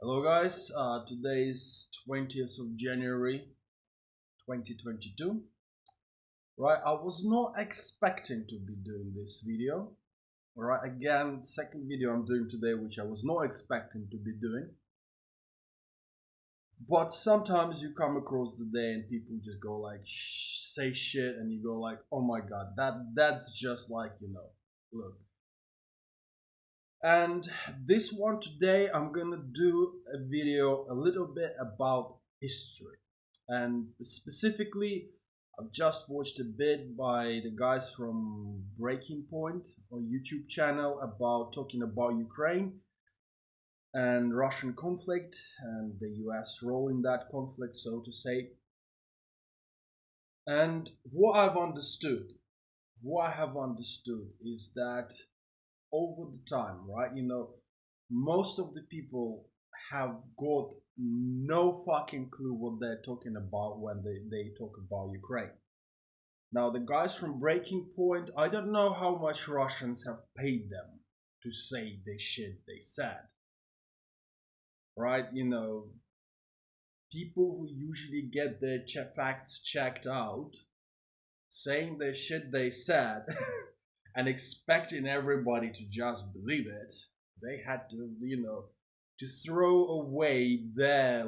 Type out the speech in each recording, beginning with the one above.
Hello guys, today is 20th of January 2022. Right, I was not expecting to be doing this video. Right, again, second video I'm doing today which I was not expecting to be doing. But sometimes you come across the day and people just go like say shit and you go like, oh my god, that's just like, look. And this one today I'm gonna do a video a little bit about history, and specifically I've just watched a bit by the guys from Breaking Point on YouTube channel about talking about Ukraine and Russian conflict and the US role in that conflict, so to say. And what I have understood is that over the time, right? Most of the people have got no fucking clue what they're talking about when they talk about Ukraine. Now, the guys from Breaking Point, I don't know how much Russians have paid them to say the shit they said, right? People who usually get their facts checked out saying the shit they said and expecting everybody to just believe it, they had to throw away their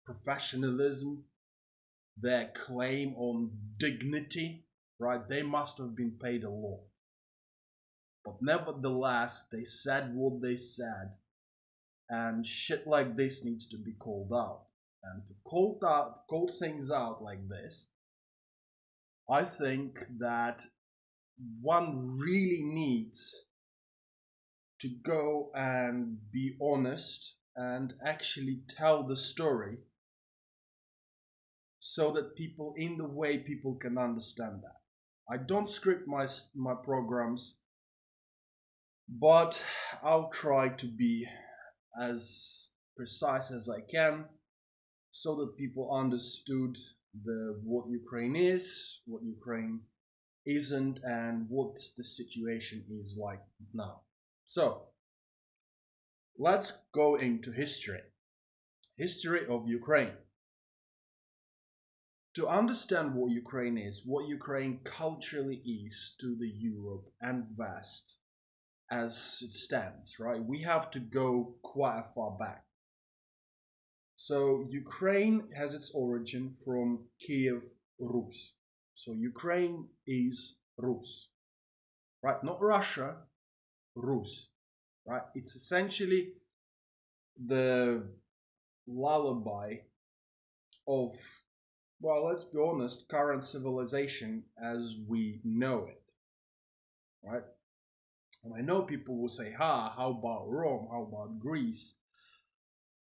professionalism, their claim on dignity, right? They must have been paid a lot. But nevertheless, they said what they said, and shit like this needs to be called out. And to call things out like this, I think that one really needs to go and be honest and actually tell the story so that people can understand that. I don't script my programs, but I'll try to be as precise as I can so that people understood the what Ukraine is, what Ukraine isn't, and what the situation is like now. So let's go into history. History of Ukraine. To understand what Ukraine is, what Ukraine culturally is to the Europe and West as it stands, right? We have to go quite far back. So Ukraine has its origin from Kiev, Rus. So Ukraine is Rus, right? Not Russia, Rus, right? It's essentially the lullaby of, well, let's be honest, current civilization as we know it, right? And I know people will say, how about Rome? How about Greece?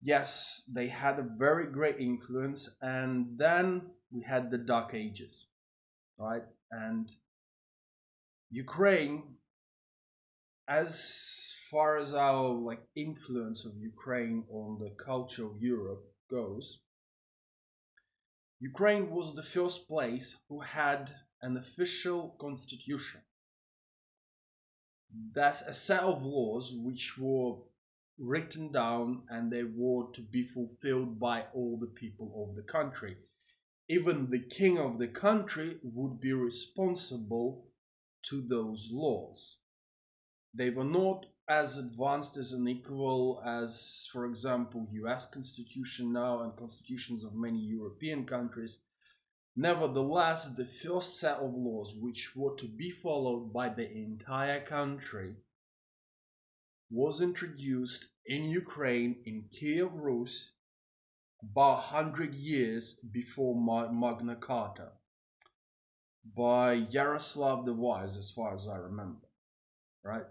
Yes, they had a very great influence, and then we had the Dark Ages, right? And Ukraine, as far as our influence of Ukraine on the culture of Europe goes, Ukraine was the first place who had an official constitution. That's a set of laws which were written down and they were to be fulfilled by all the people of the country. Even the king of the country would be responsible to those laws. They were not as advanced as an equal as, for example, US Constitution now and constitutions of many European countries. Nevertheless, the first set of laws which were to be followed by the entire country was introduced in Ukraine in Kiev Rus about 100 years before Magna Carta by Yaroslav the Wise, as far as I remember, right?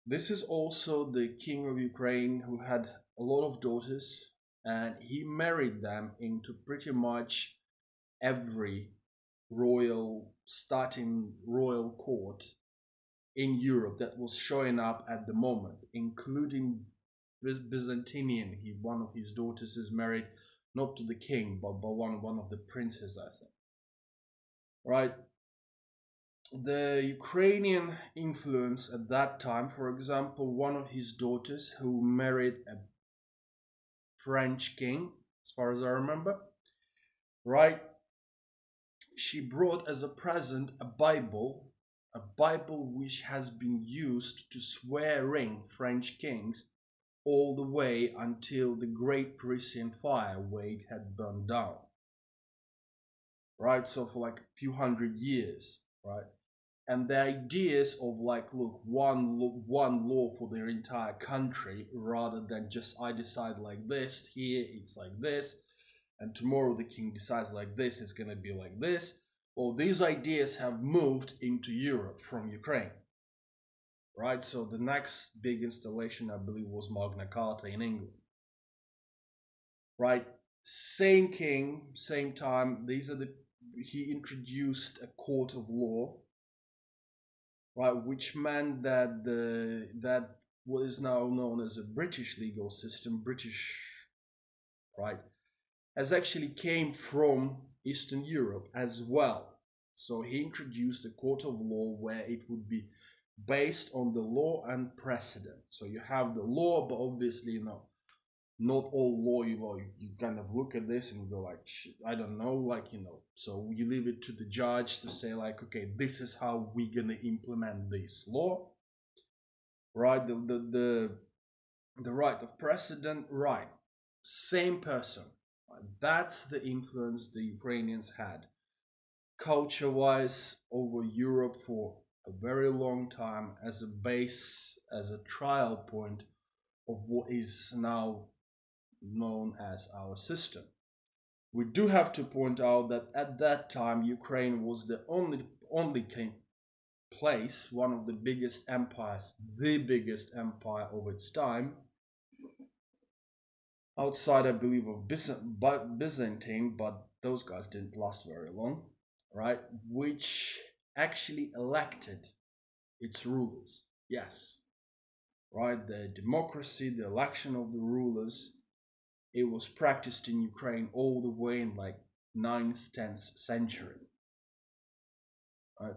This is also the king of Ukraine who had a lot of daughters, and he married them into pretty much every starting royal court in Europe that was showing up at the moment, including Byzantinian. One of his daughters is married not to the king, but one of the princes, I think. Right? the Ukrainian influence at that time, for example, one of his daughters who married a French king, as far as I remember, right? She brought as a present a Bible which has been used to swearing French kings all the way until the Great Parisian Fire, where it had burned down, right? So for like a few hundred years, right? And the ideas of like, look, one law for their entire country, rather than just I decide like this, here it's like this, and tomorrow the king decides like this, it's going to be like this. Well, these ideas have moved into Europe from Ukraine, right? So the next big installation, I believe, was Magna Carta in England, right? Same king, same time. He introduced a court of law, right, which meant that that what is now known as a British legal system, British, right, has actually came from Eastern Europe as well. So he introduced a court of law where it would be based on the law and precedent. So you have the law, but obviously, not all law, you kind of look at this and go like, I don't know, like, so you leave it to the judge to say like, okay, this is how we're gonna implement this law, right? The right of precedent, right? Same person. Right? That's the influence the Ukrainians had culture-wise over Europe for a very long time, as a base, as a trial point of what is now known as our system. We do have to point out that at that time Ukraine was the only place, one of the biggest empires, the biggest empire of its time, outside, I believe, of Byzantine, but those guys didn't last very long, right? Which actually elected its rulers. Yes, right? The democracy, the election of the rulers, it was practiced in Ukraine all the way in like 9th, 10th century, right?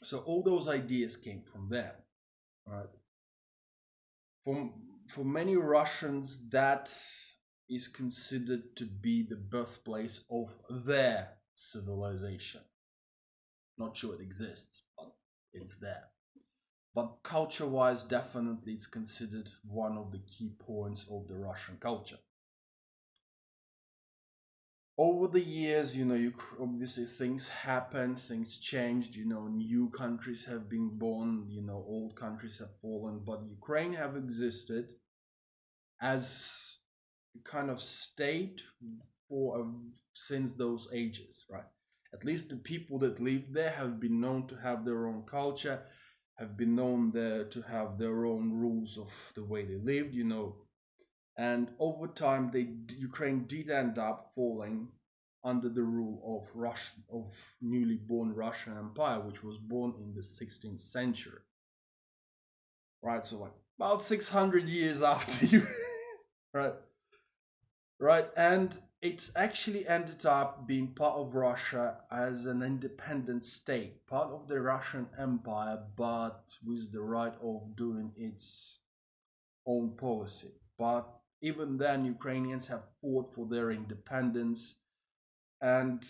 So all those ideas came from there, right? For, for many Russians, that is considered to be the birthplace of their civilization. Not sure it exists, but it's there. But culture-wise, definitely it's considered one of the key points of the Russian culture. Over the years, obviously things happen, things changed, new countries have been born, old countries have fallen, but Ukraine have existed as a kind of state for since those ages, right? At least the people that live there have been known to have their own culture, have been known there to have their own rules of the way they lived, and over time, Ukraine did end up falling under the rule of newly born Russian Empire, which was born in the 16th century. Right, so like about 600 years after you, right, right, and it's actually ended up being part of Russia as an independent state, part of the Russian Empire, but with the right of doing its own policy. But even then, Ukrainians have fought for their independence and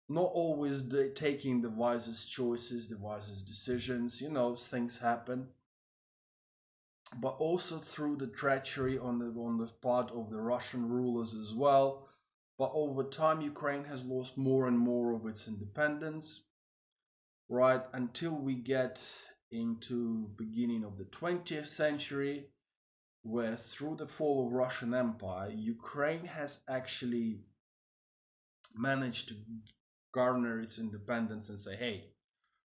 not always taking the wisest choices, the wisest decisions. Things happen. But also through the treachery on the part of the Russian rulers as well. But over time, Ukraine has lost more and more of its independence, right? Until we get into beginning of the 20th century, where through the fall of Russian Empire, Ukraine has actually managed to garner its independence and say, hey,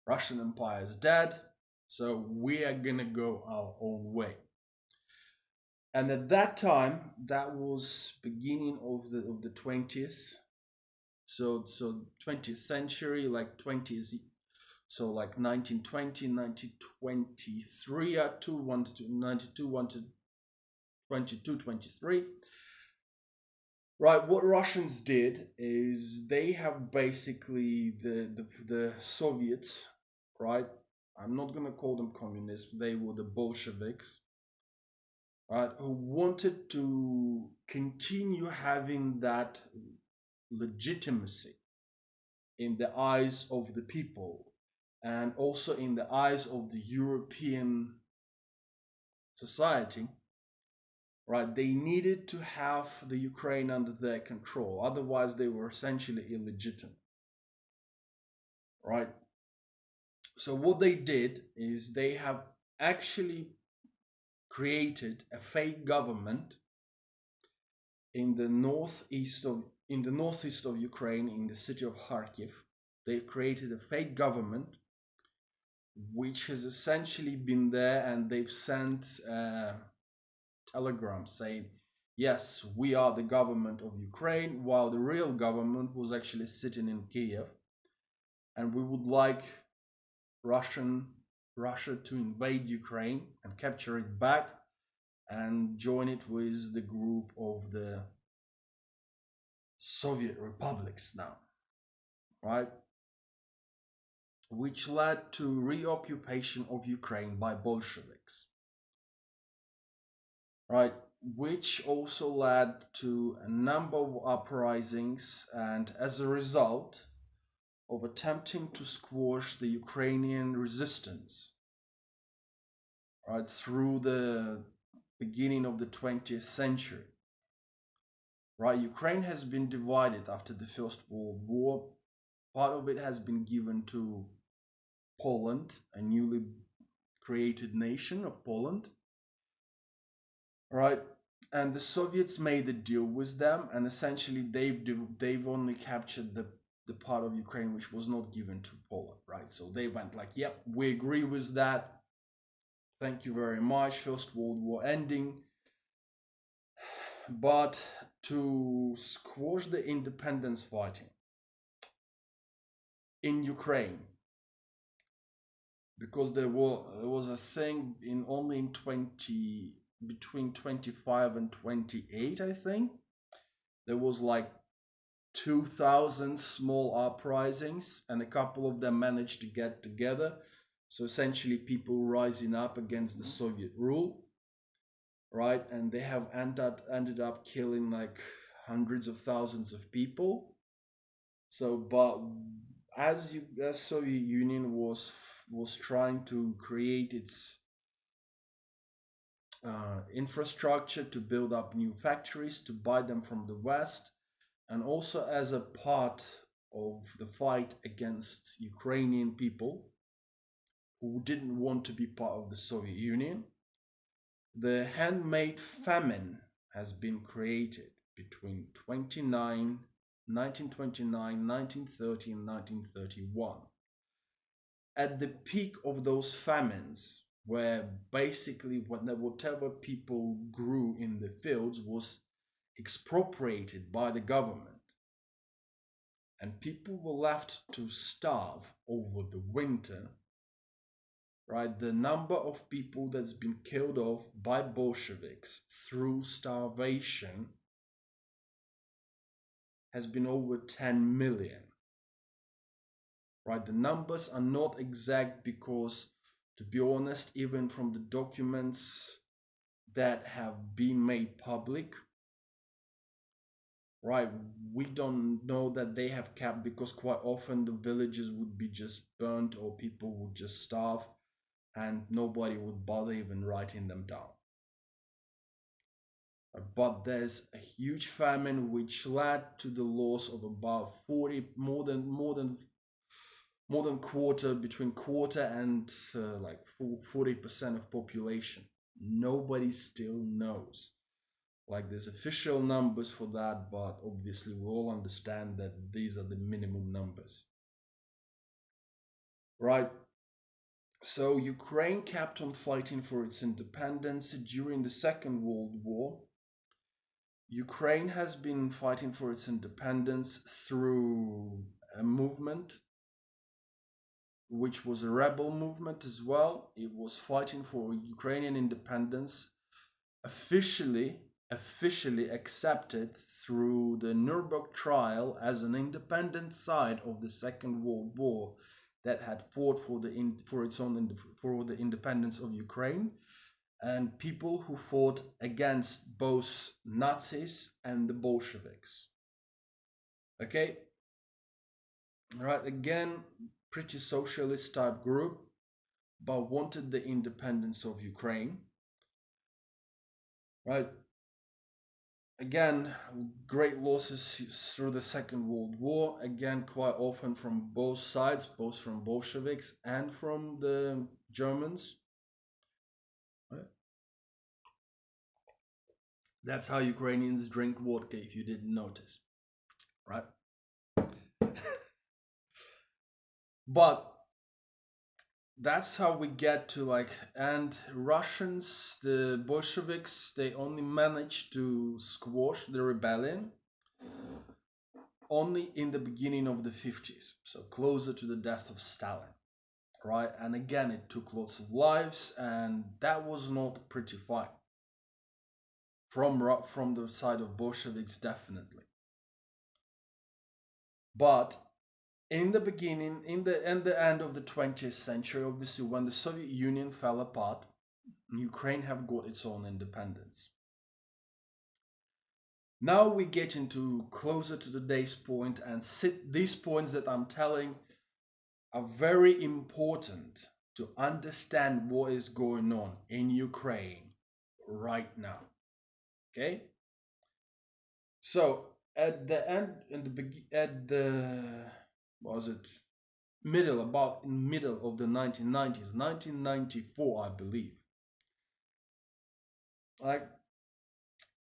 Russian Empire is dead, so we are gonna go our own way. And at that time, that was beginning of the 20th, so 20th century, like 20th, so like 1920, 1923, 92, 22, 23. Right, what Russians did is they have basically the Soviets right? I'm not going to call them communists, they were the Bolsheviks, right? Who wanted to continue having that legitimacy in the eyes of the people and also in the eyes of the European society, right? They needed to have the Ukraine under their control, otherwise they were essentially illegitimate, right? So what they did is they have actually created a fake government in the northeast of Ukraine, in the city of Kharkiv. They created a fake government which has essentially been there, and they've sent telegrams saying, yes, we are the government of Ukraine, while the real government was actually sitting in Kiev, and we would like Russia to invade Ukraine and capture it back and join it with the group of the Soviet republics now, right? Which led to reoccupation of Ukraine by Bolsheviks, right? Which also led to a number of uprisings, and as a result of attempting to squash the Ukrainian resistance, right, through the beginning of the 20th century, right? Ukraine has been divided after the First World War. Part of it has been given to Poland, a newly created nation of Poland, right? And the Soviets made a deal with them, and essentially they've only captured the part of Ukraine which was not given to Poland, right? So they went like, yep, we agree with that. Thank you very much. First World War ending. But to squash the independence fighting in Ukraine, because there was a thing between 25 and 28, I think. There was like 2,000 small uprisings, and a couple of them managed to get together. So essentially people rising up against the Soviet rule, right? And they have ended up killing like hundreds of thousands of people. So, but as Soviet Union was trying to create its infrastructure, to build up new factories, to buy them from the West, and also as a part of the fight against Ukrainian people who didn't want to be part of the Soviet Union, the Handmade Famine has been created between 1929, 1930, and 1931. At the peak of those famines, where basically whatever people grew in the fields was expropriated by the government, and people were left to starve over the winter, right? The number of people that's been killed off by Bolsheviks through starvation has been over 10 million, right? The numbers are not exact because, to be honest, even from the documents that have been made public, right, we don't know that they have kept, because quite often the villages would be just burnt or people would just starve and nobody would bother even writing them down. But there's a huge famine which led to the loss of about more than between quarter and like 40% of population. Nobody still knows. Like, there's official numbers for that, but obviously we all understand that these are the minimum numbers, right? So Ukraine kept on fighting for its independence during the Second World War. Ukraine has been fighting for its independence through a movement which was a rebel movement as well. It was fighting for Ukrainian independence, officially accepted through the Nuremberg trial as an independent side of the Second World War that had fought for the independence of Ukraine, and people who fought against both Nazis and the Bolsheviks. Okay, right, again, pretty socialist type group, but wanted the independence of Ukraine. Right, again, great losses through the Second World War, again, quite often from both sides, both from Bolsheviks and from the Germans. Right? That's how Ukrainians drink vodka, if you didn't notice, right? But that's how we get to and Russians, the Bolsheviks, they only managed to squash the rebellion only in the beginning of the 50s, so closer to the death of Stalin, right? And again, it took lots of lives, and that was not a pretty fight from the side of Bolsheviks, definitely. But in the beginning, in the end of the 20th century, obviously, when the Soviet Union fell apart, Ukraine have got its own independence. Now we get into closer to today's point, and these points that I'm telling are very important to understand what is going on in Ukraine right now. Okay? So at the end, about in middle of the 1990s, 1994, I believe.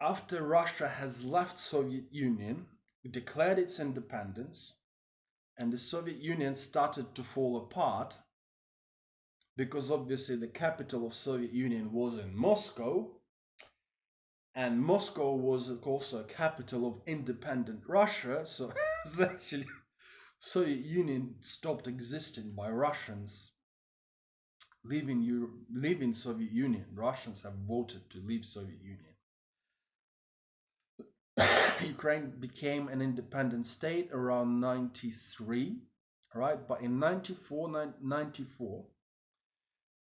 After Russia has left Soviet Union, declared its independence, and the Soviet Union started to fall apart, because obviously the capital of Soviet Union was in Moscow, and Moscow was also a capital of independent Russia, so essentially Soviet Union stopped existing by Russians leaving Soviet Union. Russians have voted to leave Soviet Union. Ukraine became an independent state around 93, right? But in 94,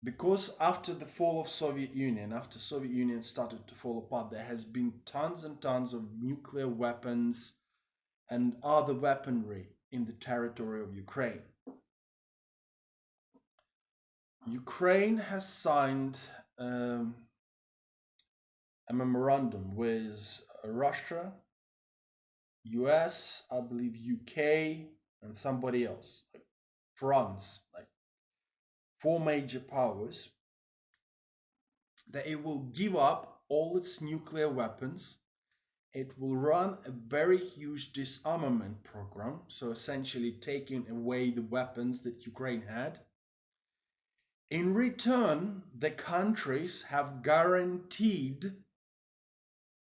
because after the fall of Soviet Union, after Soviet Union started to fall apart, there has been tons and tons of nuclear weapons and other weaponry in the territory of Ukraine. Ukraine has signed a memorandum with Russia, US, I believe UK, and somebody else, like France, like 4 major powers, that it will give up all its nuclear weapons. It will run a very huge disarmament program, so essentially taking away the weapons that Ukraine had. In return, the countries have guaranteed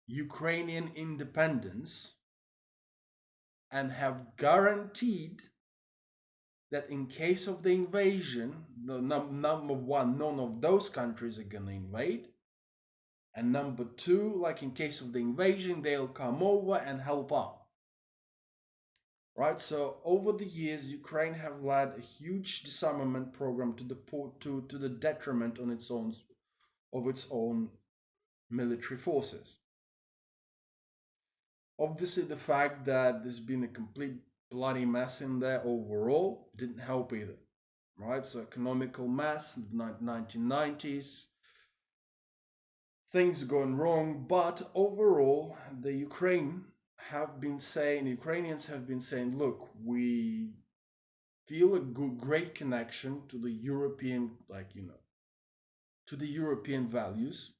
Ukrainian independence and have guaranteed that in case of the invasion, number one, none of those countries are going to invade. And number two, like in case of the invasion, they'll come over and help out. Right? So over the years, Ukraine have led a huge disarmament program to the detriment of its own military forces. Obviously, the fact that there's been a complete bloody mess in there overall didn't help either, right? So economical mess in the 1990s, things going wrong, but overall, the Ukrainians have been saying, look, we feel a great connection to the European, to the European values.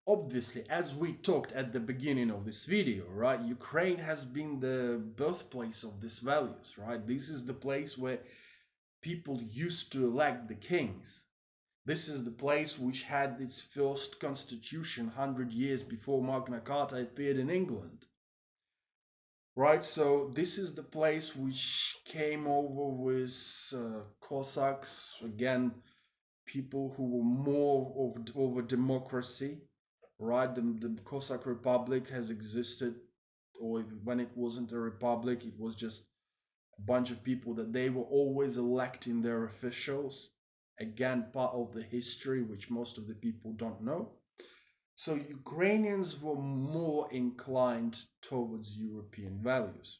Obviously, as we talked at the beginning of this video, right, Ukraine has been the birthplace of these values, right? This is the place where people used to elect the kings. This is the place which had its first constitution 100 years before Magna Carta appeared in England. Right, so this is the place which came over with Cossacks, again, people who were more over democracy. Right, the Cossack Republic has existed, or when it wasn't a republic, it was just bunch of people that they were always electing their officials. Again, part of the history which most of the people don't know. So Ukrainians were more inclined towards European values.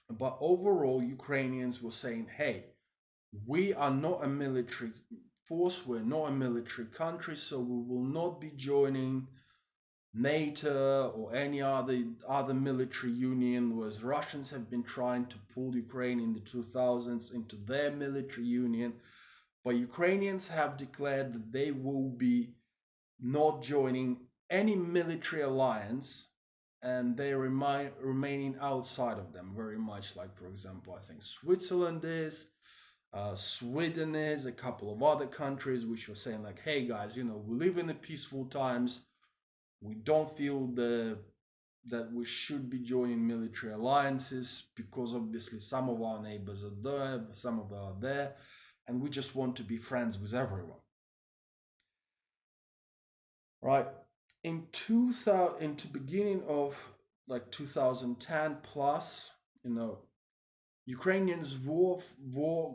But overall, Ukrainians were saying, hey, we are not a military force, we're not a military country, so we will not be joining NATO or any other military union, whereas Russians have been trying to pull Ukraine in the 2000s into their military union. But Ukrainians have declared that they will be not joining any military alliance, and they remaining outside of them, very much like, for example, I think Switzerland is, Sweden is, a couple of other countries which are saying like, hey guys, we live in the peaceful times. We don't feel that we should be joining military alliances because obviously some of our neighbors are there, some of them are there, and we just want to be friends with everyone. Right? Into beginning of like 2010 plus, Ukrainians were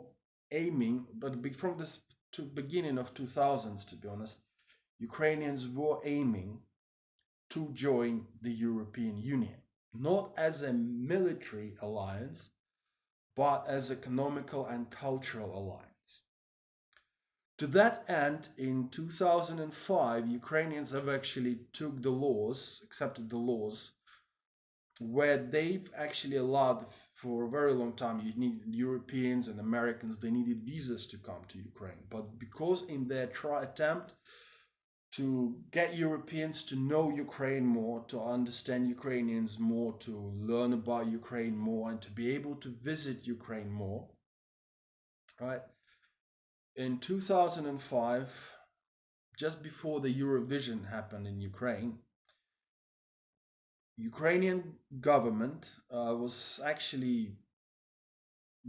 aiming, but from the beginning of 2000s, to be honest, Ukrainians were aiming to join the European Union, not as a military alliance, but as economical and cultural alliance. To that end, in 2005, Ukrainians have actually accepted the laws, where they've actually allowed for a very long time, Europeans and Americans, they needed visas to come to Ukraine. But because in their attempt to get Europeans to know Ukraine more, to understand Ukrainians more, to learn about Ukraine more, and to be able to visit Ukraine more, right? In 2005, just before the Eurovision happened in Ukraine, Ukrainian government was actually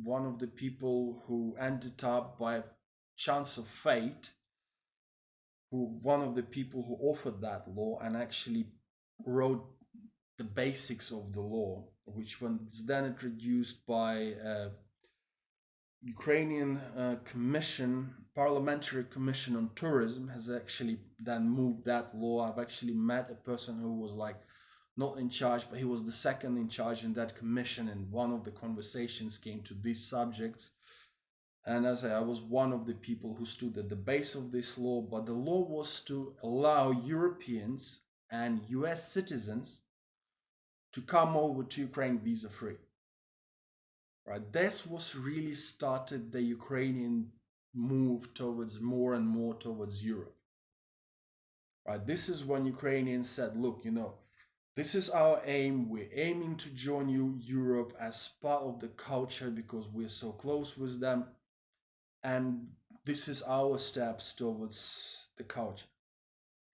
one of the people who ended up by chance of fate, one of the people who offered that law and actually wrote the basics of the law, which was then introduced by Ukrainian Parliamentary Commission on Tourism, has actually then moved that law. I've actually met a person who was like not in charge, but he was the second in charge in that commission, and one of the conversations came to these subjects. And as I was one of the people who stood at the base of this law, but the law was to allow Europeans and US citizens to come over to Ukraine visa-free. Right? This was really started the Ukrainian move towards more and more towards Europe. Right? This is when Ukrainians said, look, this is our aim. We're aiming to join Europe as part of the culture because we're so close with them. And this is our steps towards the culture.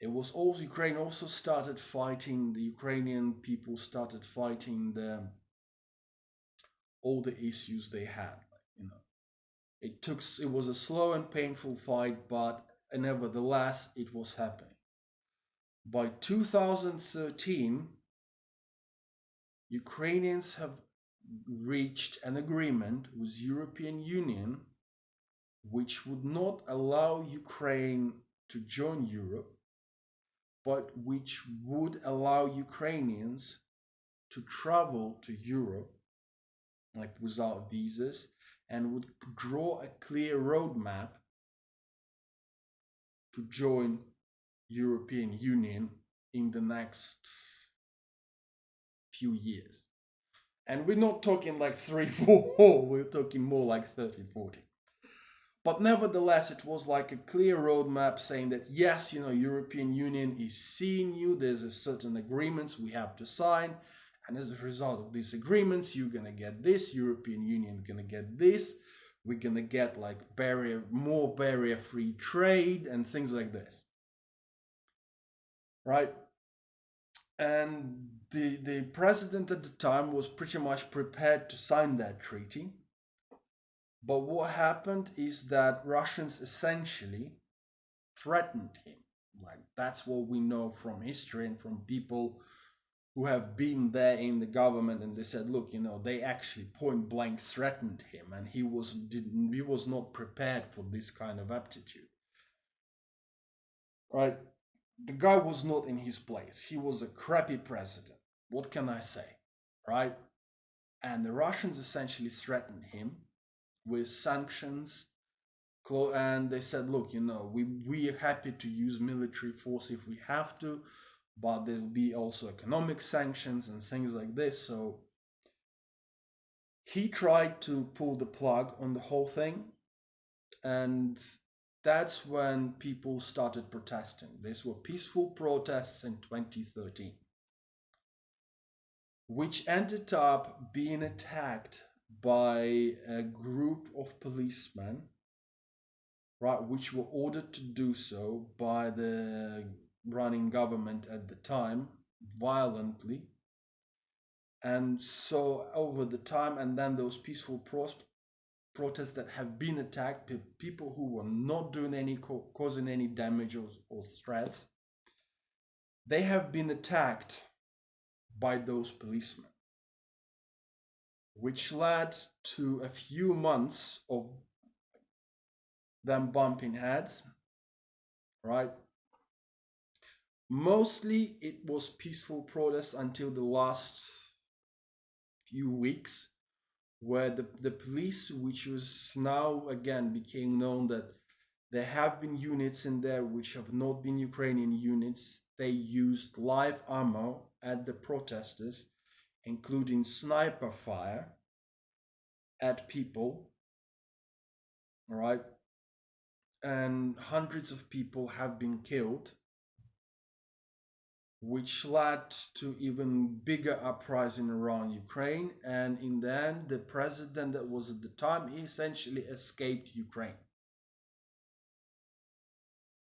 It was also, Ukraine also started fighting, the Ukrainian people started fighting all the issues they had. It was a slow and painful fight, but nevertheless, it was happening. By 2013, Ukrainians have reached an agreement with European Union which would not allow Ukraine to join Europe, but which would allow Ukrainians to travel to Europe like without visas, and would draw a clear roadmap to join European Union in the next few years. And we're not talking like 3, 4, we're talking more like 30, 40. But nevertheless, it was like a clear roadmap saying that yes, European Union is seeing you, there's a certain agreements we have to sign, and as a result of these agreements, you're gonna get this, European Union gonna get this, we're gonna get like more barrier-free trade and things like this. Right? And the president at the time was pretty much prepared to sign that treaty. But what happened is that Russians essentially threatened him. Like, that's what we know from history and from people who have been there in the government, and they said, look, they actually point blank threatened him, and he was not prepared for this kind of aptitude. Right? The guy was not in his place. He was a crappy president. What can I say? Right? And the Russians essentially threatened him with sanctions, and they said, look, we are happy to use military force if we have to, but there'll be also economic sanctions and things like this. So he tried to pull the plug on the whole thing, and that's when people started protesting. These were peaceful protests in 2013, which ended up being attacked by a group of policemen, right, which were ordered to do so by the running government at the time, violently. And so over the time, and then those peaceful protests that have been attacked, people who were not doing any causing any damage or threats, they have been attacked by those policemen, which led to a few months of them bumping heads, right? Mostly it was peaceful protests until the last few weeks, where the police, which was now again became known that there have been units in there which have not been Ukrainian units, they used live ammo at the protesters, including sniper fire at people, right? And hundreds of people have been killed, which led to even bigger uprising around Ukraine. And in the end, the president that was at the time, he essentially escaped Ukraine.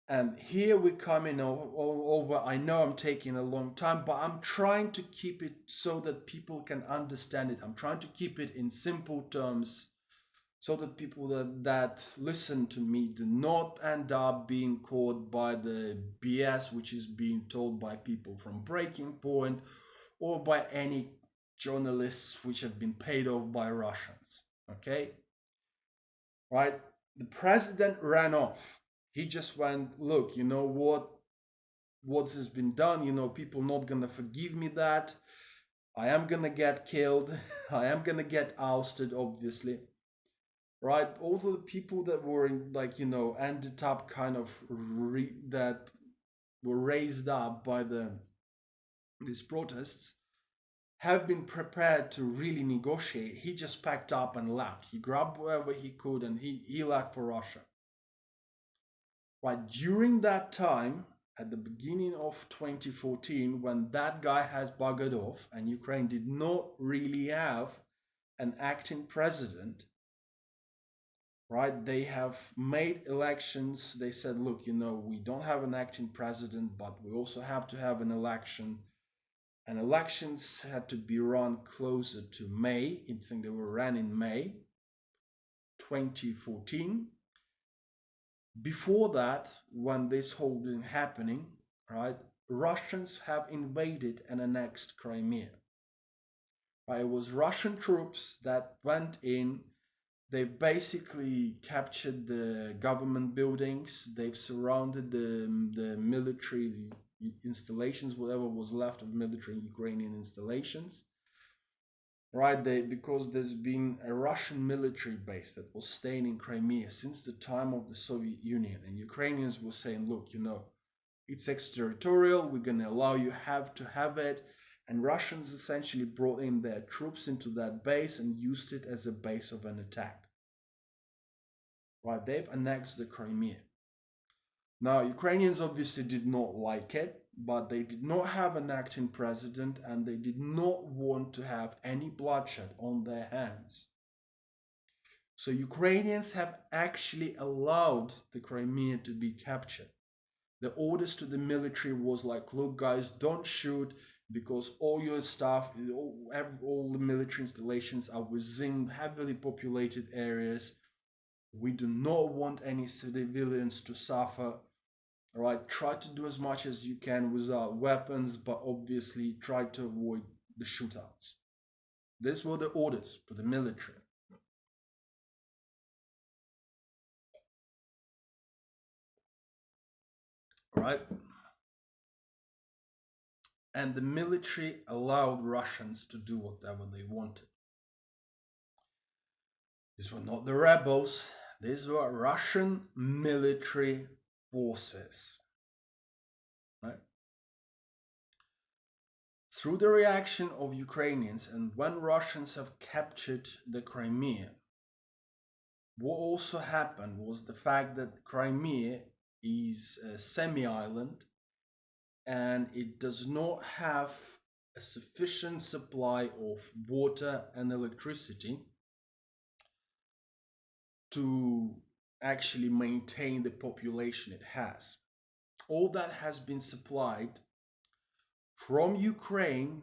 And here we're coming over. I know I'm taking a long time, but I'm trying to keep it so that people can understand it. I'm trying to keep it in simple terms so that people that listen to me do not end up being caught by the BS which is being told by people from Breaking Point or by any journalists which have been paid off by Russians. Okay? Right? The president ran off. He just went, look, you know what has been done, people not gonna forgive me that. I am gonna get killed. I am gonna get ousted, obviously. Right? All the people that were in, ended up kind of that were raised up by these protests have been prepared to really negotiate. He just packed up and left. He grabbed wherever he could and he left for Russia. Right, during that time, at the beginning of 2014, when that guy has buggered off and Ukraine did not really have an acting president, right, they have made elections. They said, look, we don't have an acting president, but we also have to have an election. And elections had to be run closer to May. I think they were ran in May 2014. Before that, when this whole thing happening, right, Russians have invaded and annexed Crimea. Right, it was Russian troops that went in. They basically captured the government buildings. They've surrounded the military installations, whatever was left of military Ukrainian installations. Right, because there's been a Russian military base that was staying in Crimea since the time of the Soviet Union, and Ukrainians were saying, look, it's extraterritorial, we're going to allow you to have it, and Russians essentially brought in their troops into that base and used it as a base of an attack. Right, they've annexed the Crimea. Now, Ukrainians obviously did not like it, but they did not have an acting president and they did not want to have any bloodshed on their hands. So Ukrainians have actually allowed the Crimea to be captured. The orders to the military was like, look guys, don't shoot because all your stuff, all the military installations are within heavily populated areas. We do not want any civilians to suffer. All right, try to do as much as you can without weapons, but obviously try to avoid the shootouts. These were the orders to the military. All right, and the military allowed Russians to do whatever they wanted. These were not the rebels, these were Russian military forces. Right? Through the reaction of Ukrainians, and when Russians have captured the Crimea, what also happened was the fact that Crimea is a semi-island and it does not have a sufficient supply of water and electricity to actually maintain the population it has. All that has been supplied from Ukraine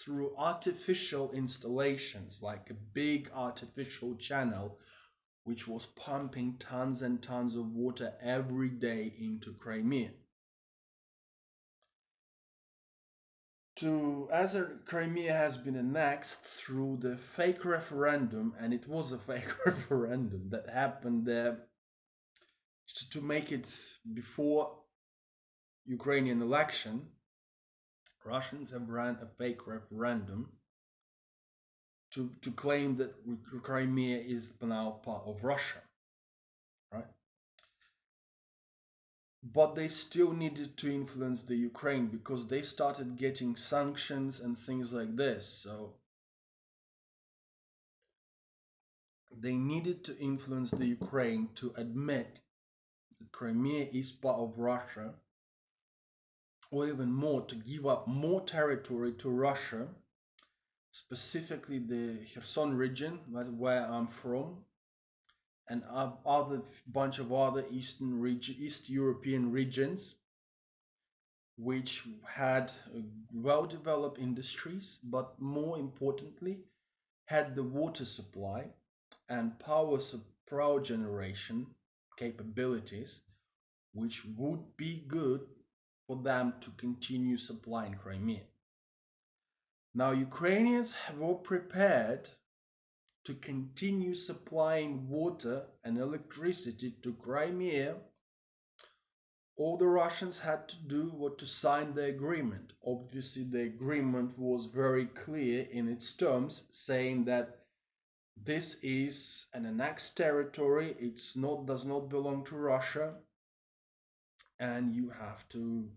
through artificial installations, like a big artificial channel which was pumping tons and tons of water every day into Crimea. As Crimea has been annexed through the fake referendum, and it was a fake referendum that happened there to make it before Ukrainian election, Russians have ran a fake referendum to claim that Crimea is now part of Russia, right? But they still needed to influence the Ukraine because they started getting sanctions and things like this. So they needed to influence the Ukraine to admit that Crimea is part of Russia, or even more, to give up more territory to Russia, specifically the Kherson region, where I'm from, and other bunch of other East European regions, which had well-developed industries, but more importantly, had the water supply and power generation capabilities, which would be good for them to continue supplying Crimea. Now, Ukrainians have all prepared to continue supplying water and electricity to Crimea. All the Russians had to do was to sign the agreement. Obviously, the agreement was very clear in its terms, saying that this is an annexed territory, does not belong to Russia, and you have to,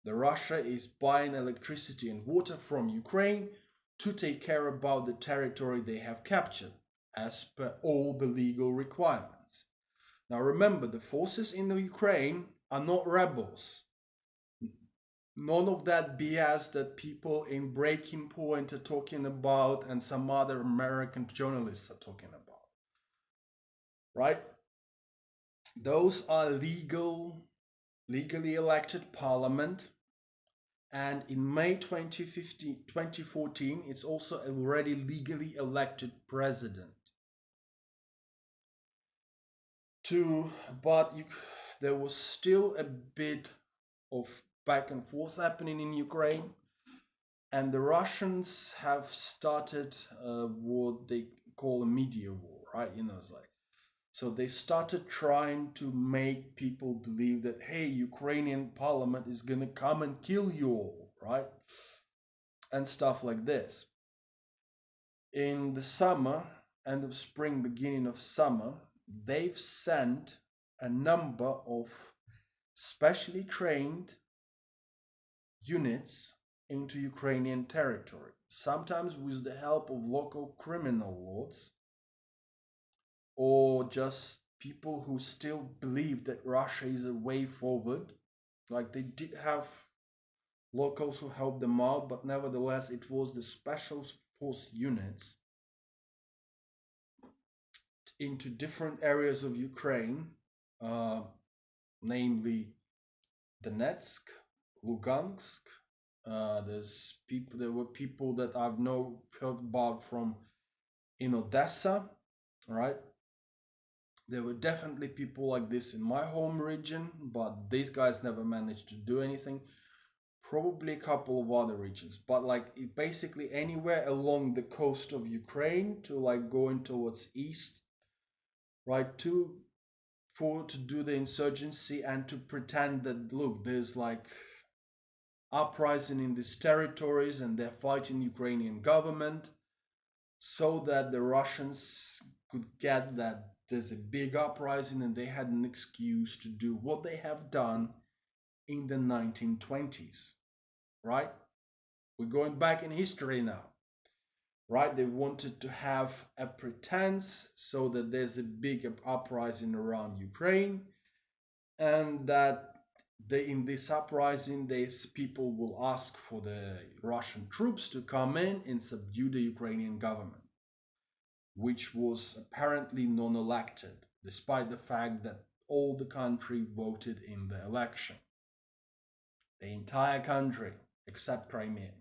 the Russia is buying electricity and water from Ukraine to take care about the territory they have captured, as per all the legal requirements. Now remember, the forces in the Ukraine are not rebels. None of that BS that people in Breaking Point are talking about and some other American journalists are talking about. Right? Those are legally elected parliament, and in May 2014, it's also already legally elected president. But there was still a bit of back and forth happening in Ukraine, and the Russians have started what they call a media war, right? It's like, so they started trying to make people believe that, hey, Ukrainian parliament is gonna come and kill you all, right? And stuff like this. In the summer, end of spring, beginning of summer, they've sent a number of specially trained units into Ukrainian territory, sometimes with the help of local criminal lords or just people who still believe that Russia is a way forward. Like, they did have locals who helped them out, but nevertheless it was the special force units into different areas of Ukraine, namely Donetsk, Lugansk. There were people that I've heard about from in Odessa, right? There were definitely people like this in my home region, but these guys never managed to do anything. Probably a couple of other regions, but like basically anywhere along the coast of Ukraine to like going towards east, right, to do the insurgency and to pretend that look, there's like uprising in these territories and they're fighting Ukrainian government so that the Russians could get that there's a big uprising and they had an excuse to do what they have done in the 1920s, right? We're going back in history now, right? They wanted to have a pretense so that there's a big uprising around Ukraine and that in this uprising, these people will ask for the Russian troops to come in and subdue the Ukrainian government, which was apparently non-elected, despite the fact that all the country voted in the election. The entire country, except Crimea.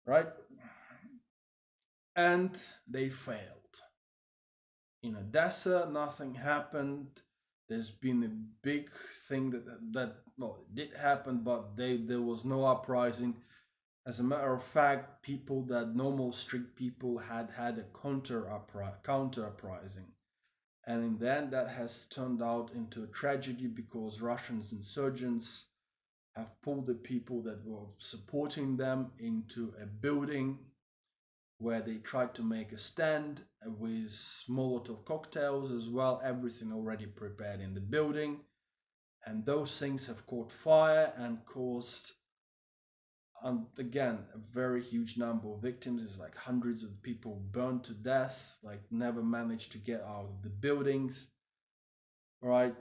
Right? And they failed. In Odessa, nothing happened. There's been a big thing that well, it did happen, but there was no uprising. As a matter of fact, people that normal street people had a counter uprising, and in the end, that has turned out into a tragedy because Russian insurgents have pulled the people that were supporting them into a building where they tried to make a stand with Molotov cocktails as well, everything already prepared in the building. And those things have caught fire and caused, again, a very huge number of victims. It's like hundreds of people burned to death, like never managed to get out of the buildings, right?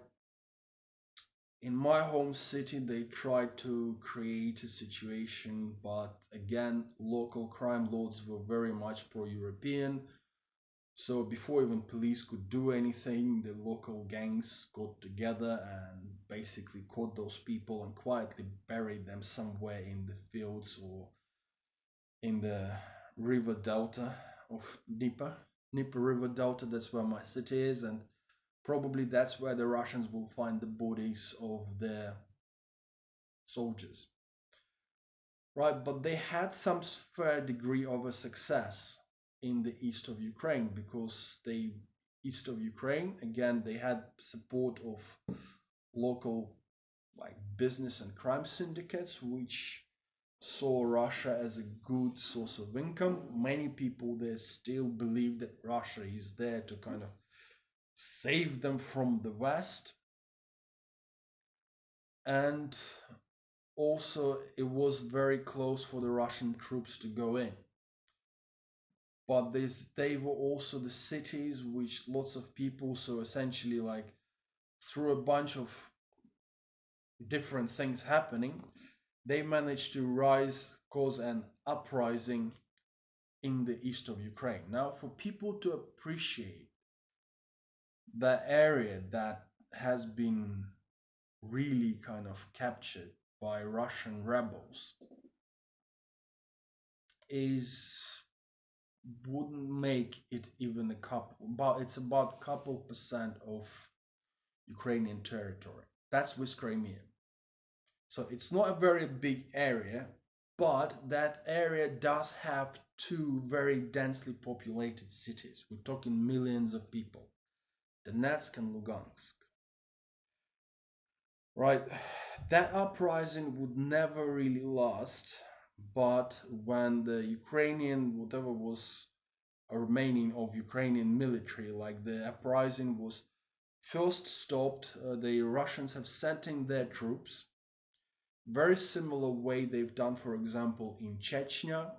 In my home city, they tried to create a situation, but again, local crime lords were very much pro-European. So before even police could do anything, the local gangs got together and basically caught those people and quietly buried them somewhere in the fields or in the river delta of Dnieper River Delta. That's where my city is, and probably that's where the Russians will find the bodies of their soldiers. Right, but they had some fair degree of a success in the east of Ukraine because east of Ukraine, again, they had support of local like business and crime syndicates, which saw Russia as a good source of income. Many people there still believe that Russia is there to kind of save them from the West. And also, it was very close for the Russian troops to go in. But they were also the cities which lots of people, so essentially, like through a bunch of different things happening, they managed to cause an uprising in the east of Ukraine. Now, for people to appreciate the area that has been really kind of captured by Russian rebels wouldn't make it even a couple, but it's about a couple percent of Ukrainian territory. That's with Crimea. So it's not a very big area, but that area does have two very densely populated cities. We're talking millions of people, Donetsk and Lugansk. Right, that uprising would never really last, but when the Ukrainian, whatever was remaining of Ukrainian military, like the uprising was first stopped, the Russians have sent in their troops. Very similar way they've done, for example, in Chechnya,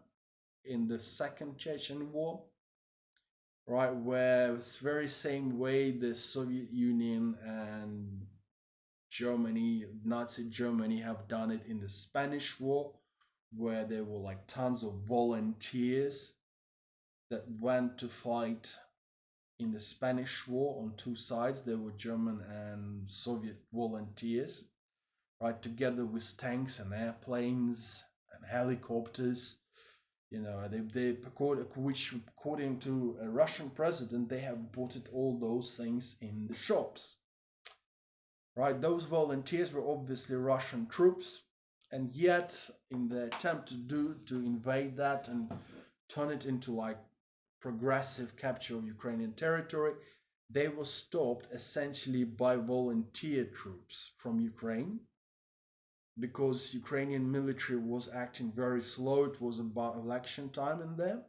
in the Second Chechen War, right, where it's very same way the Soviet Union and Germany, Nazi Germany, have done it in the Spanish War, where there were like tons of volunteers that went to fight in the Spanish War on two sides. There were German and Soviet volunteers, right, together with tanks and airplanes and helicopters. You know, which according to a Russian president, they have bought it, all those things in the shops. Right? Those volunteers were obviously Russian troops, and yet in the attempt to invade that and turn it into like progressive capture of Ukrainian territory, they were stopped essentially by volunteer troops from Ukraine, because Ukrainian military was acting very slow. It was about election time in there,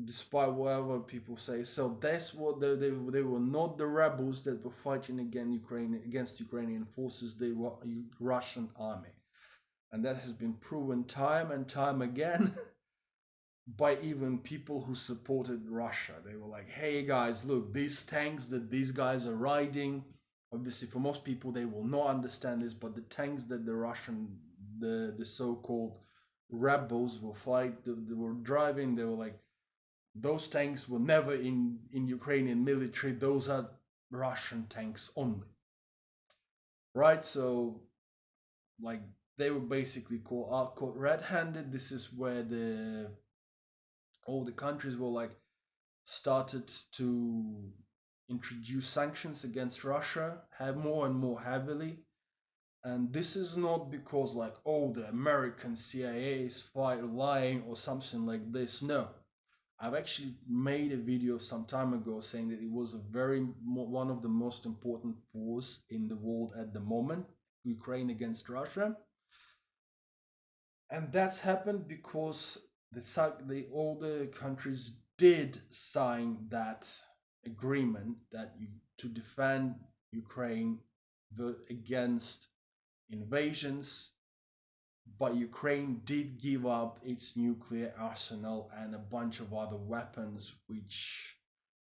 despite whatever people say. So that's what they were not the rebels that were fighting against Ukrainian forces. They were a Russian army, and that has been proven time and time again by even people who supported Russia. They were like, hey guys, look, these tanks that these guys are riding, obviously for most people they will not understand this, but the tanks that the so-called rebels they were driving, they were like, those tanks were never in Ukrainian military, those are Russian tanks only. Right? So like they were basically caught red-handed. This is where all the countries were like started to introduce sanctions against Russia, have more and more heavily. And this is not because like, oh, the American CIA is lying or something like this. No, I've actually made a video some time ago saying that it was one of the most important wars in the world at the moment, Ukraine against Russia. And that's happened because all the countries did sign that agreement to defend Ukraine against invasions, but Ukraine did give up its nuclear arsenal and a bunch of other weapons which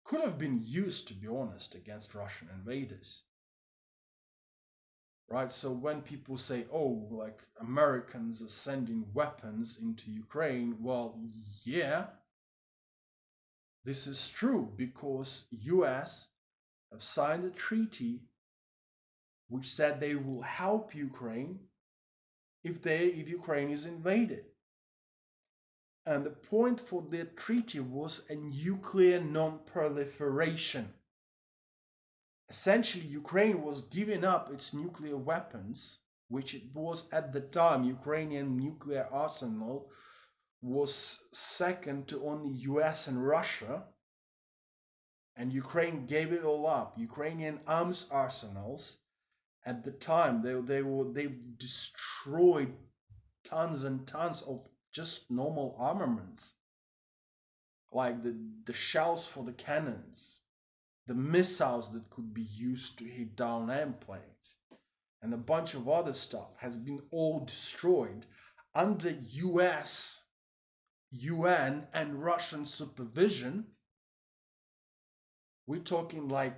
could have been used, to be honest, against Russian invaders. Right? So when people say, oh, like Americans are sending weapons into Ukraine, well, yeah, this is true because US have signed a treaty which said they will help Ukraine if Ukraine is invaded. And the point for the treaty was a nuclear non-proliferation. Essentially, Ukraine was giving up its nuclear weapons, which it was at the time. Ukrainian nuclear arsenal was second to only US and Russia, and Ukraine gave it all up. Ukrainian arms arsenals at the time, they destroyed tons and tons of just normal armaments, like the shells for the cannons, the missiles that could be used to hit down airplanes, and a bunch of other stuff has been all destroyed under US, UN, and Russian supervision. We're talking like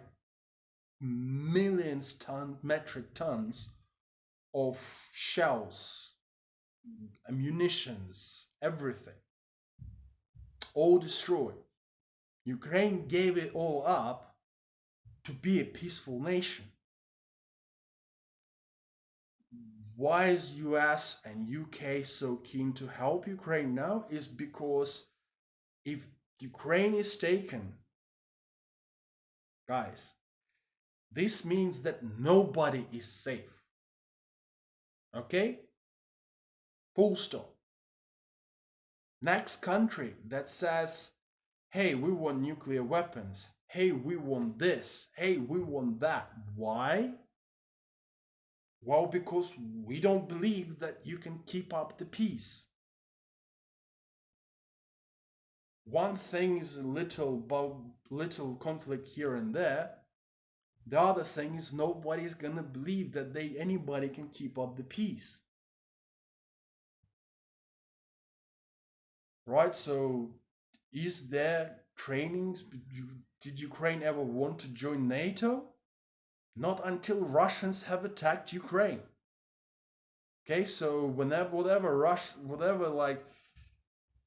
metric tons of shells, munitions, everything, all destroyed. Ukraine gave it all up to be a peaceful nation. Why is US and UK so keen to help Ukraine now? Is because if Ukraine is taken, guys, this means that nobody is safe. Okay? Full stop. Next country that says, hey, we want nuclear weapons. Hey, we want this. Hey, we want that. Why? Well, because we don't believe that you can keep up the peace. One thing is a little conflict here and there. The other thing is nobody's gonna believe that anybody can keep up the peace. Right? So is there trainings? Did Ukraine ever want to join NATO? Not until Russians have attacked Ukraine. Okay, so whatever like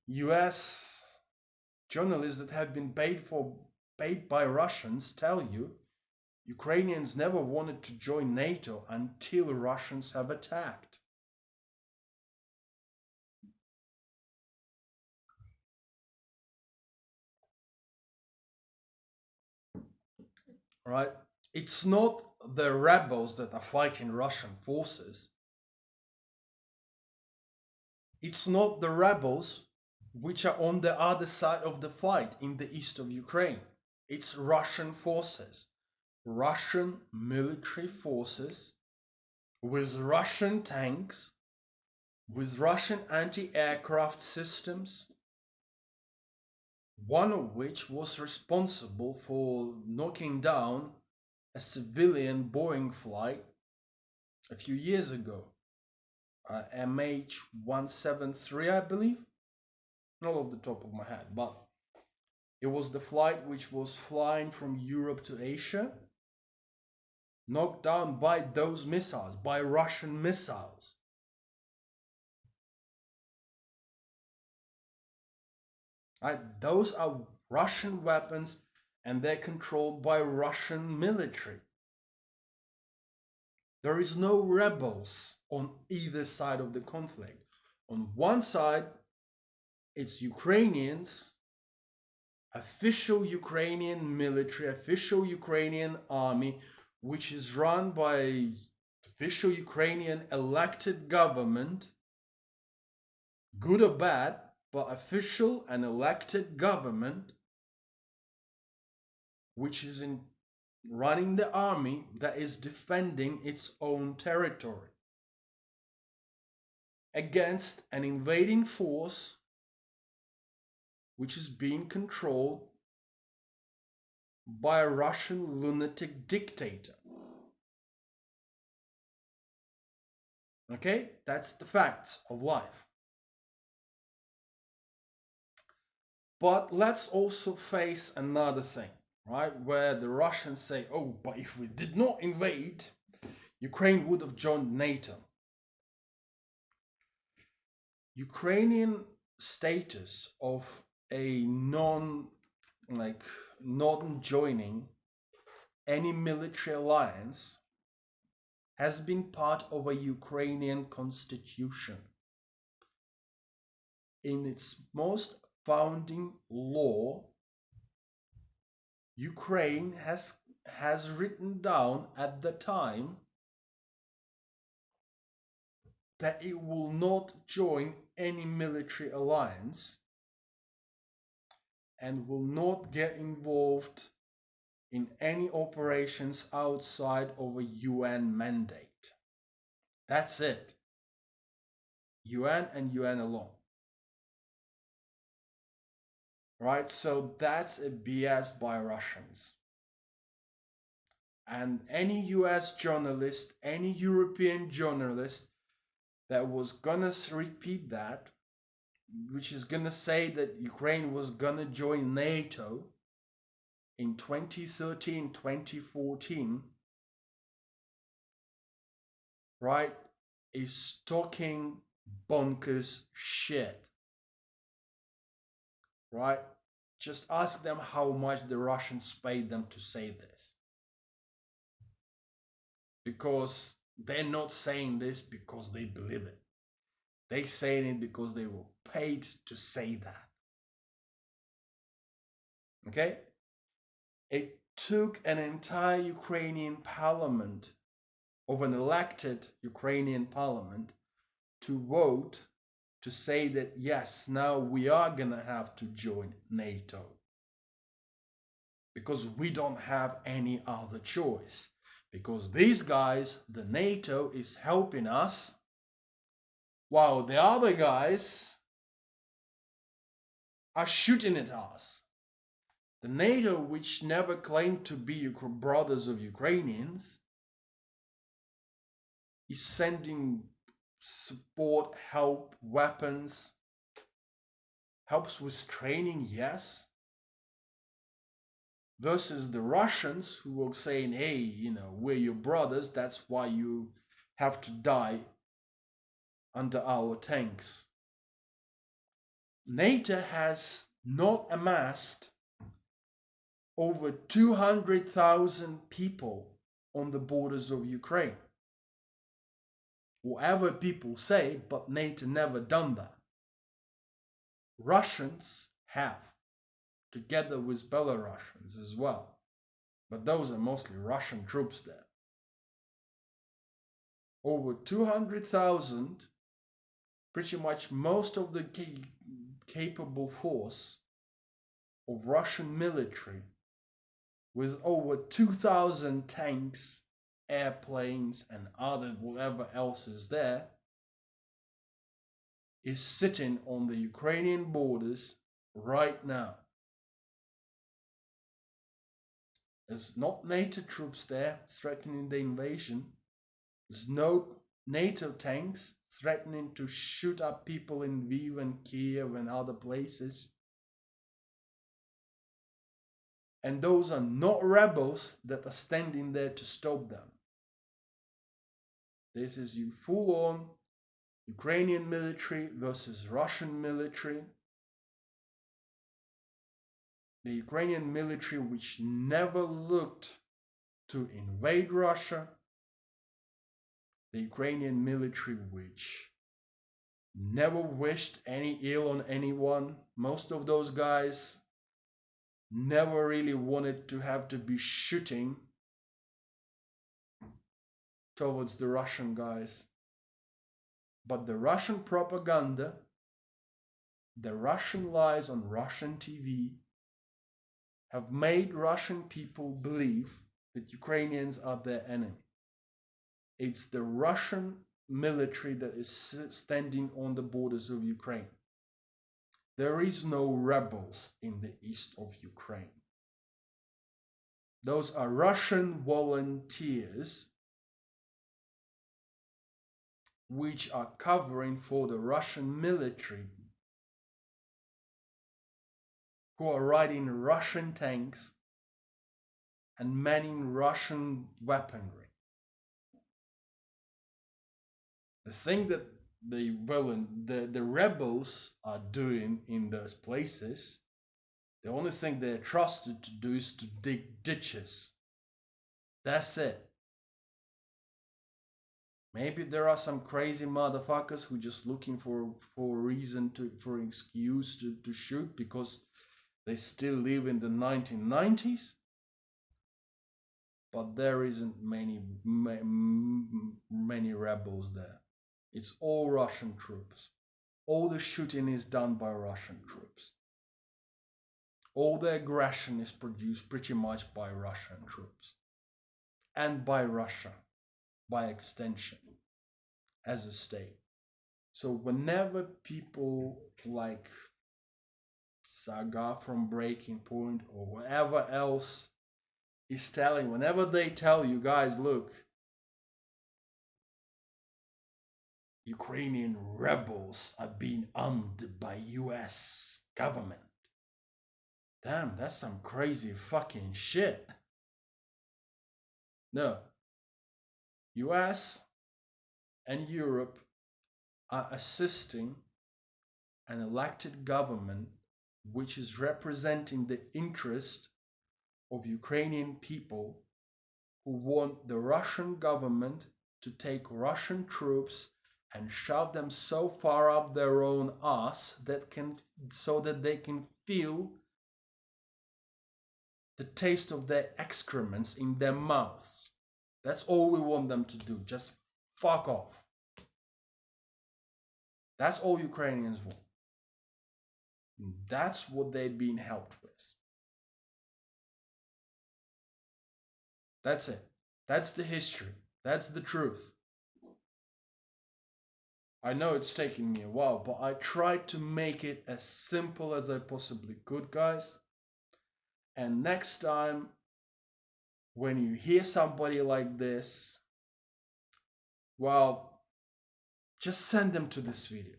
US journalists that have been paid by Russians tell you, Ukrainians never wanted to join NATO until Russians have attacked. right? It's not the rebels that are fighting Russian forces. It's not the rebels which are on the other side of the fight in the east of Ukraine. It's Russian forces, Russian military forces with Russian tanks, with Russian anti-aircraft systems, one of which was responsible for knocking down a civilian Boeing flight a few years ago. MH173, I believe. Not off the top of my head, but it was the flight which was flying from Europe to Asia, knocked down by those missiles, by Russian missiles. Right? Those are Russian weapons and they're controlled by Russian military. There is no rebels on either side of the conflict. On one side, it's Ukrainians, official Ukrainian military, official Ukrainian army, which is run by official Ukrainian elected government, good or bad, but official and elected government, which is running the army that is defending its own territory against an invading force which is being controlled by a Russian lunatic dictator. Okay, that's the facts of life. But let's also face another thing, right? Where the Russians say, oh, but if we did not invade, Ukraine would have joined NATO. Ukrainian status of a non-joining any military alliance has been part of a Ukrainian constitution. In its most founding law, Ukraine has written down at the time that it will not join any military alliance and will not get involved in any operations outside of a UN mandate. That's it. UN and UN alone. Right? So that's a BS by Russians. And any US journalist, any European journalist that was gonna repeat that, which is gonna say that Ukraine was gonna join NATO in 2013, 2014, right, is talking bonkers shit. Right? Just ask them how much the Russians paid them to say this. Because they're not saying this because they believe it. They're saying it because they were paid to say that. Okay? It took an entire Ukrainian parliament, of an elected Ukrainian parliament, to vote to say that yes, now we are gonna have to join NATO. Because we don't have any other choice. Because these guys, the NATO, is helping us, while the other guys are shooting at us. The NATO, which never claimed to be brothers of Ukrainians, is sending support, help, weapons, helps with training, yes, versus the Russians who were saying, hey, you know, we're your brothers, that's why you have to die under our tanks. NATO has not amassed over 200,000 people on the borders of Ukraine. Whatever people say, but NATO never done that. Russians have, together with Belarusians as well. but those are mostly Russian troops there. Over 200,000, pretty much most of the capable force of Russian military, with over 2,000 tanks, airplanes, and other whatever else is there, is sitting on the Ukrainian borders right now. There's not NATO troops there threatening the invasion. There's no NATO tanks threatening to shoot up people in Lviv and Kiev and other places. And those are not rebels that are standing there to stop them. This is you full-on Ukrainian military versus Russian military. The Ukrainian military, which never looked to invade Russia. The Ukrainian military, which never wished any ill on anyone. Most of those guys never really wanted to have to be shooting towards the Russian guys. But the Russian propaganda, the Russian lies on Russian TV have made Russian people believe that Ukrainians are their enemy. It's the Russian military that is standing on the borders of Ukraine. There is no rebels in the east of Ukraine. Those are Russian volunteers which are covering for the Russian military, who are riding Russian tanks and manning Russian weaponry. The thing that the rebels are doing in those places, the only thing they're trusted to do is to dig ditches. That's it. Maybe there are some crazy motherfuckers who just looking for a reason for an excuse to shoot because they still live in the 1990s. But there isn't many rebels there. It's all Russian troops. All the shooting is done by Russian troops. All the aggression is produced pretty much by Russian troops. And by Russia, by extension, as a state. So whenever people like Saga from Breaking Point or whatever else is telling, whenever they tell you guys, look, Ukrainian rebels are being armed by US government. Damn, that's some crazy fucking shit. No. US and Europe are assisting an elected government which is representing the interest of Ukrainian people who want the Russian government to take Russian troops and shove them so far up their own ass so that they can feel the taste of their excrements in their mouths. That's all we want them to do. Just fuck off. That's all Ukrainians want. That's what they've been helped with. That's it. That's the history. That's the truth. I know it's taken me a while, but I tried to make it as simple as I possibly could, guys. And next time, when you hear somebody like this, well, just send them to this video.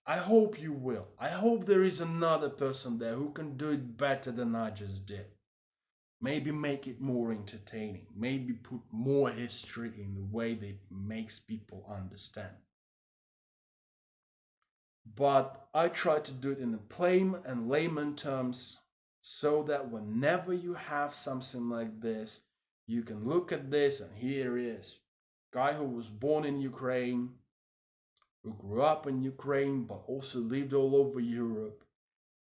I hope you will. I hope there is another person there who can do it better than I just did. Maybe make it more entertaining. Maybe put more history in the way that makes people understand. But I try to do it in the plain and layman terms so that whenever you have something like this, you can look at this and here he is. Guy who was born in Ukraine, who grew up in Ukraine but also lived all over Europe,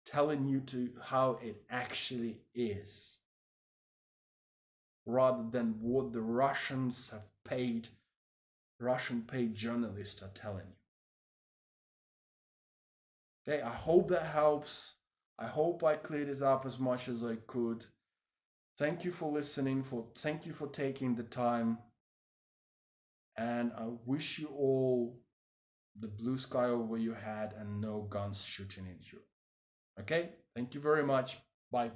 telling you to how it actually is, rather than what the Russian paid journalists are telling you. Okay, I hope that helps. I hope I cleared it up as much as I could. Thank you for listening, thank you for taking the time, and I wish you all the blue sky over your head and no guns shooting at you. Okay, thank you very much. Bye.